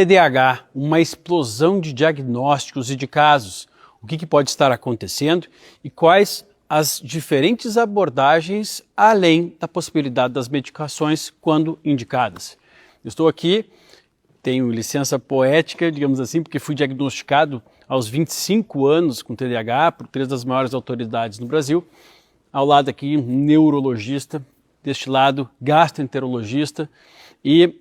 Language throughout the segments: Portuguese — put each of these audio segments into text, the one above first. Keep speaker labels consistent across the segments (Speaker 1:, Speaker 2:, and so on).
Speaker 1: TDAH, uma explosão de diagnósticos e de casos. O que pode estar acontecendo e quais as diferentes abordagens além da possibilidade das medicações quando indicadas. Eu estou aqui, tenho licença poética, digamos assim, porque fui diagnosticado aos 25 anos com TDAH por 3 das maiores autoridades no Brasil. Ao lado aqui, um neurologista, deste lado, gastroenterologista. E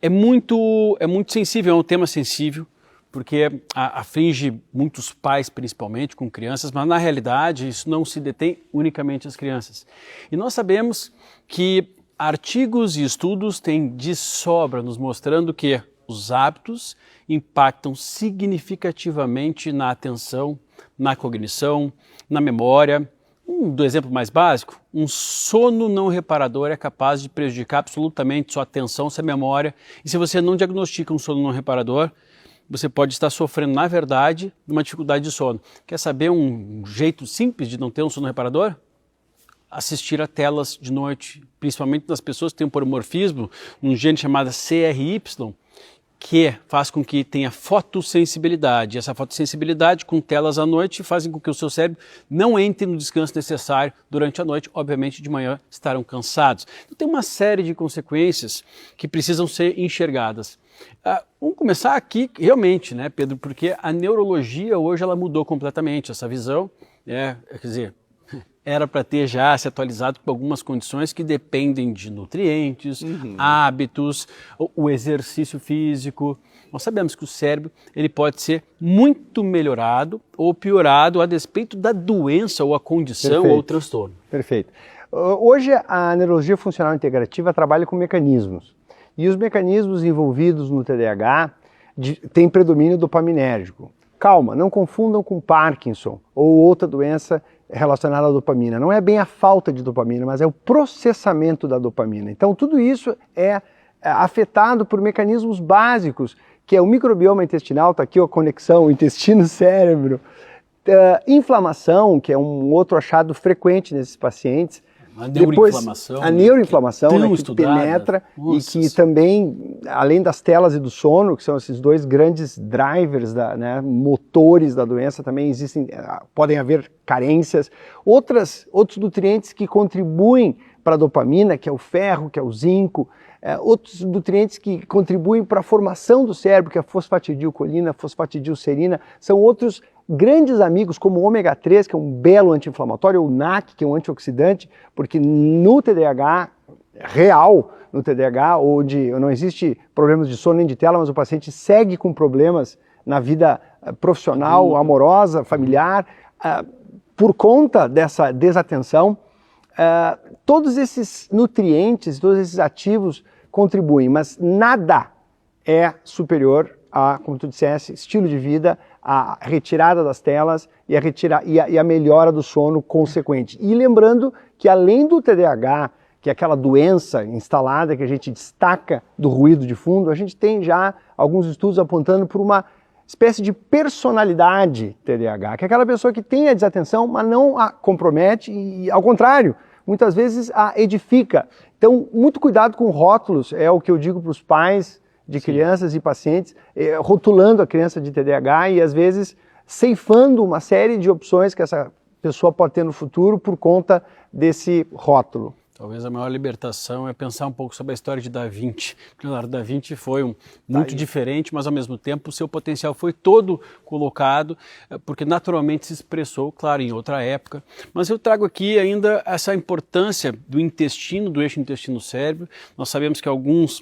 Speaker 1: é muito sensível, é um tema sensível, porque aflige muitos pais, principalmente com crianças, mas na realidade isso não se detém unicamente às crianças. E nós sabemos que artigos e estudos têm de sobra nos mostrando que os hábitos impactam significativamente na atenção, na cognição, na memória. Do exemplo mais básico, um sono não reparador é capaz de prejudicar absolutamente sua atenção, sua memória. E se você não diagnostica um sono não reparador, você pode estar sofrendo, na verdade, uma dificuldade de sono. Quer saber um jeito simples de não ter um sono reparador? Assistir a telas de noite, principalmente nas pessoas que têm um polimorfismo, um gene chamado CRY, que faz com que tenha fotossensibilidade. Essa fotossensibilidade com telas à noite fazem com que o seu cérebro não entre no descanso necessário durante a noite. Obviamente, de manhã estarão cansados. Então, tem uma série de consequências que precisam ser enxergadas. Vamos começar aqui, realmente, né, Pedro, porque a neurologia hoje ela mudou completamente essa visão, quer dizer, era para ter já se atualizado com algumas condições que dependem de nutrientes, hábitos, o exercício físico. Nós sabemos que o cérebro ele pode ser muito melhorado ou piorado a despeito da doença ou a condição ou o transtorno.
Speaker 2: Perfeito. Hoje a neurologia funcional integrativa trabalha com mecanismos. E os mecanismos envolvidos no TDAH têm predomínio dopaminérgico. Calma, não confundam com Parkinson ou outra doença relacionada à dopamina. Não é bem a falta de dopamina, mas é o processamento da dopamina. Então tudo isso é afetado por mecanismos básicos, que é o microbioma intestinal, está aqui a conexão intestino-cérebro, inflamação, que é um outro achado frequente nesses pacientes.
Speaker 1: A neuroinflamação.
Speaker 2: Depois, a neuroinflamação,
Speaker 1: né,
Speaker 2: que penetra e que também, além das telas e do sono, que são esses dois grandes drivers, motores da doença, também podem haver carências. Outros nutrientes que contribuem para a dopamina, que é o ferro, que é o zinco, outros nutrientes que contribuem para a formação do cérebro, que é a fosfatidilcolina, fosfatidilcerina, são outros grandes amigos, como o ômega 3, que é um belo anti-inflamatório, ou o NAC, que é um antioxidante, porque no TDAH real, no TDAH, onde não existe problemas de sono nem de tela, mas o paciente segue com problemas na vida profissional, amorosa, familiar, por conta dessa desatenção, todos esses nutrientes, todos esses ativos contribuem, mas nada é superior a, como tu disseste, estilo de vida, a retirada das telas e a melhora do sono consequente. E lembrando que além do TDAH, que é aquela doença instalada que a gente destaca do ruído de fundo, a gente tem já alguns estudos apontando por uma espécie de personalidade TDAH, que é aquela pessoa que tem a desatenção, mas não a compromete e, ao contrário, muitas vezes a edifica. Então, muito cuidado com rótulos, é o que eu digo para os pais de crianças e pacientes, rotulando a criança de TDAH e às vezes ceifando uma série de opções que essa pessoa pode ter no futuro por conta desse rótulo.
Speaker 1: Talvez a maior libertação é pensar um pouco sobre a história de Da Vinci. Leonardo da Vinci foi muito diferente, mas ao mesmo tempo o seu potencial foi todo colocado, porque naturalmente se expressou, claro, em outra época. Mas eu trago aqui ainda essa importância do intestino, do eixo intestino-cérebro. Nós sabemos que alguns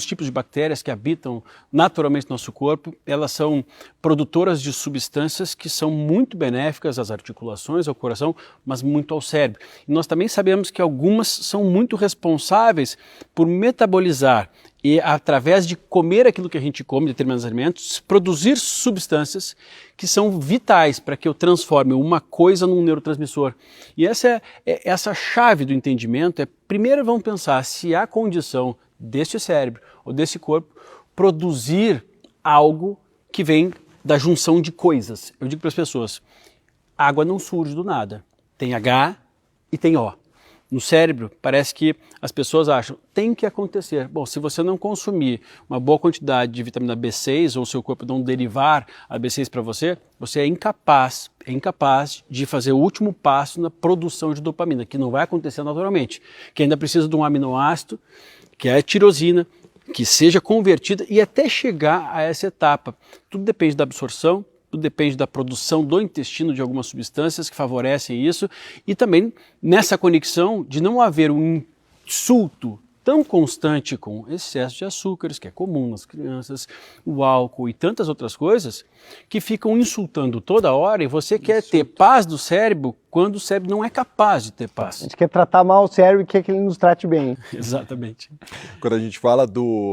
Speaker 1: tipos de bactérias que habitam naturalmente no nosso corpo, elas são produtoras de substâncias que são muito benéficas às articulações, ao coração, mas muito ao cérebro. E nós também sabemos que algumas são muito responsáveis por metabolizar e, através de comer aquilo que a gente come, determinados alimentos, produzir substâncias que são vitais para que eu transforme uma coisa num neurotransmissor. E essa chave do entendimento primeiro vamos pensar se há condição deste cérebro ou desse corpo produzir algo que vem da junção de coisas. Eu digo para as pessoas, água não surge do nada, tem H e tem O. no cérebro, parece que as pessoas acham, tem que acontecer. Bom, se você não consumir uma boa quantidade de vitamina B6 ou o seu corpo não derivar a B6 para você, você é incapaz de fazer o último passo na produção de dopamina, que não vai acontecer naturalmente, que ainda precisa de um aminoácido, que é a tirosina, que seja convertida e até chegar a essa etapa. Tudo depende da absorção, tudo depende da produção do intestino de algumas substâncias que favorecem isso e também nessa conexão de não haver um insulto tão constante com excesso de açúcares, que é comum nas crianças, o álcool e tantas outras coisas, que ficam insultando toda hora e você quer ter paz do cérebro quando o cérebro não é capaz de ter paz.
Speaker 2: A gente quer tratar mal o cérebro e quer que ele nos trate bem.
Speaker 1: Exatamente.
Speaker 3: Quando a gente fala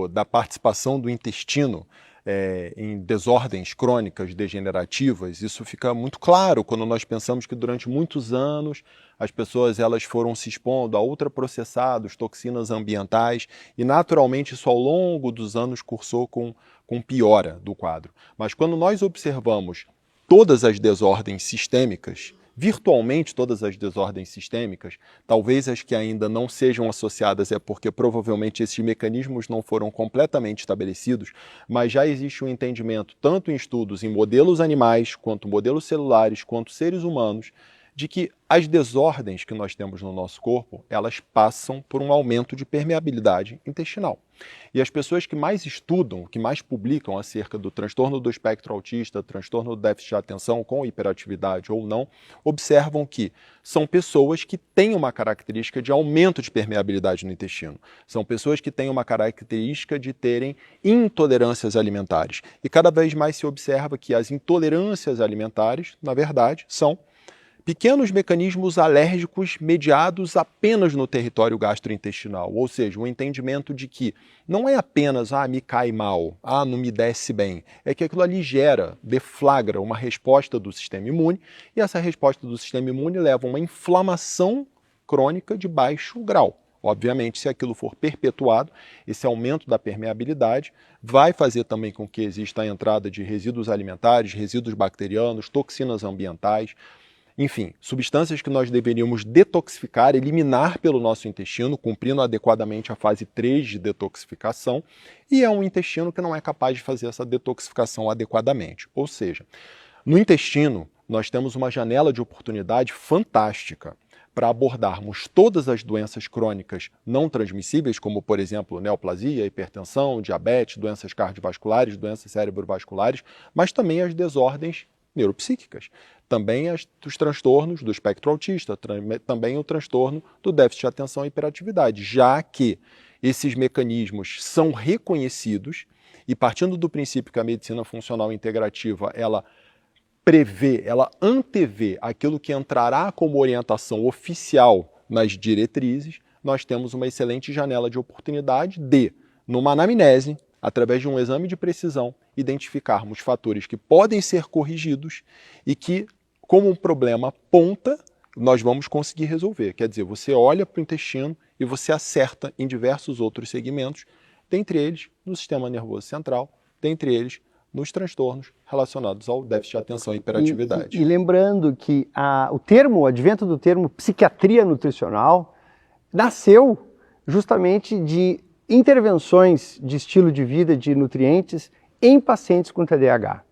Speaker 3: da participação do intestino em desordens crônicas degenerativas, isso fica muito claro quando nós pensamos que durante muitos anos as pessoas elas foram se expondo a ultraprocessados, toxinas ambientais e naturalmente isso ao longo dos anos cursou com piora do quadro. Mas quando nós observamos todas as desordens sistêmicas, virtualmente todas as desordens sistêmicas, talvez as que ainda não sejam associadas é porque provavelmente esses mecanismos não foram completamente estabelecidos, mas já existe um entendimento, tanto em estudos em modelos animais, quanto modelos celulares, quanto seres humanos, de que as desordens que nós temos no nosso corpo, elas passam por um aumento de permeabilidade intestinal. E as pessoas que mais estudam, que mais publicam acerca do transtorno do espectro autista, transtorno do déficit de atenção com hiperatividade ou não, observam que são pessoas que têm uma característica de aumento de permeabilidade no intestino. São pessoas que têm uma característica de terem intolerâncias alimentares. E cada vez mais se observa que as intolerâncias alimentares, na verdade, são pequenos mecanismos alérgicos mediados apenas no território gastrointestinal, ou seja, o entendimento de que não é apenas, me cai mal, não me desce bem, é que aquilo ali deflagra uma resposta do sistema imune, e essa resposta do sistema imune leva a uma inflamação crônica de baixo grau. Obviamente, se aquilo for perpetuado, esse aumento da permeabilidade vai fazer também com que exista a entrada de resíduos alimentares, resíduos bacterianos, toxinas ambientais, enfim, substâncias que nós deveríamos detoxificar, eliminar pelo nosso intestino, cumprindo adequadamente a fase 3 de detoxificação, e é um intestino que não é capaz de fazer essa detoxificação adequadamente. Ou seja, no intestino, nós temos uma janela de oportunidade fantástica para abordarmos todas as doenças crônicas não transmissíveis, como, por exemplo, neoplasia, hipertensão, diabetes, doenças cardiovasculares, doenças cerebrovasculares, mas também as desordens neuropsíquicas. Também os transtornos do espectro autista, também o transtorno do déficit de atenção e hiperatividade, já que esses mecanismos são reconhecidos e partindo do princípio que a medicina funcional integrativa, ela antevê aquilo que entrará como orientação oficial nas diretrizes, nós temos uma excelente janela de oportunidade de, numa anamnese, através de um exame de precisão, identificarmos fatores que podem ser corrigidos e que, como um problema ponta, nós vamos conseguir resolver. Quer dizer, você olha para o intestino e você acerta em diversos outros segmentos, dentre eles no sistema nervoso central, dentre eles nos transtornos relacionados ao déficit de atenção e hiperatividade.
Speaker 2: E lembrando que o advento do termo psiquiatria nutricional nasceu justamente de intervenções de estilo de vida, de nutrientes, em pacientes com TDAH.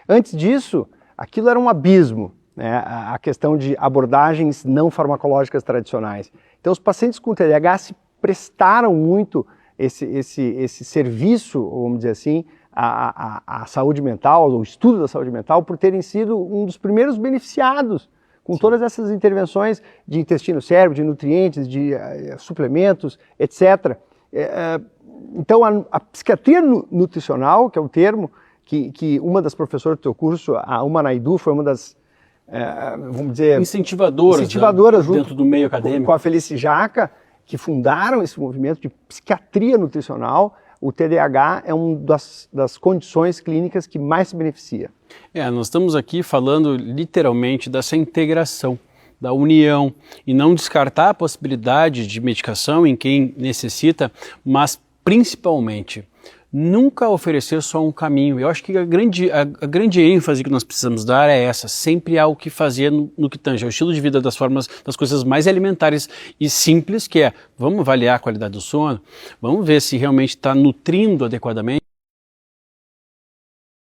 Speaker 2: Antes disso, aquilo era um abismo, né? A questão de abordagens não farmacológicas tradicionais. Então, os pacientes com TDAH se prestaram muito esse serviço, vamos dizer assim, à saúde mental, ao estudo da saúde mental, por terem sido um dos primeiros beneficiados com todas essas intervenções de intestino-cérebro, de nutrientes, de suplementos, etc. Então, a psiquiatria nutricional, que é o termo que uma das professoras do teu curso, a Uma Naidu, foi uma das, vamos dizer...
Speaker 1: incentivadoras
Speaker 2: junto
Speaker 1: dentro do meio acadêmico.
Speaker 2: Com a Felice Jaca, que fundaram esse movimento de psiquiatria nutricional. O TDAH é uma das condições clínicas que mais se beneficia.
Speaker 1: Nós estamos aqui falando literalmente dessa integração, da união, e não descartar a possibilidade de medicação em quem necessita, mas principalmente nunca oferecer só um caminho. Eu acho que a grande ênfase que nós precisamos dar é essa, sempre há o que fazer no que tange ao estilo de vida, das coisas mais elementares e simples, que é, vamos avaliar a qualidade do sono, vamos ver se realmente está nutrindo adequadamente,